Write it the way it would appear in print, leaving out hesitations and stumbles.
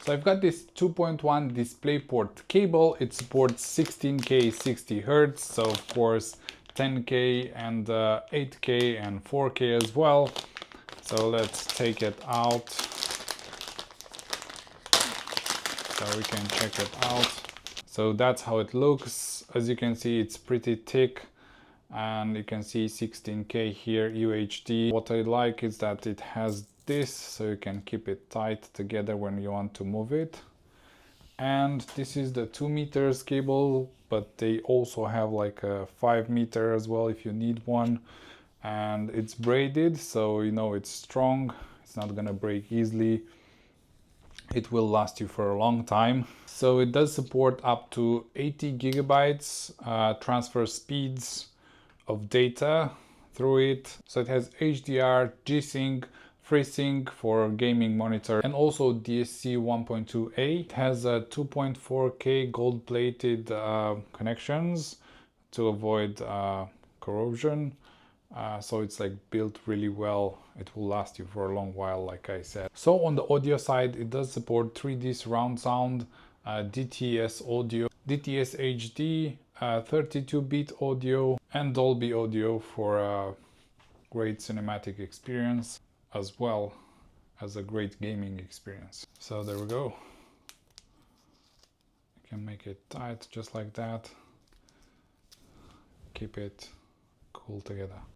So I've got this 2.1 DisplayPort cable. It supports 16K 60 Hertz, so of course 10K and 8K and 4K as well. So let's take it out so we can check it out. So that's how it looks. As you can see, it's pretty thick, and you can see 16K here UHD. What I like is that it has this, so you can keep it tight together when you want to move it. And this is the 2 meters cable, but they also have like a 5 meter as well if you need one. And it's braided, so you know it's strong, it's not gonna break easily. It will last you for a long time. So it does support up to 80 gigabytes transfer speeds of data through it. So it has HDR, G-Sync, FreeSync for gaming monitor, and also DSC 1.2a. It has a 2.4K gold-plated connections to avoid corrosion. So it's like built really well. It will last you for a long while, like I said. So on the audio side, it does support 3D surround sound, DTS audio, DTS HD, 32-bit audio, and Dolby audio for a great cinematic experience, as well as a great gaming experience. So there we go. You can make it tight just like that. Keep it cool together.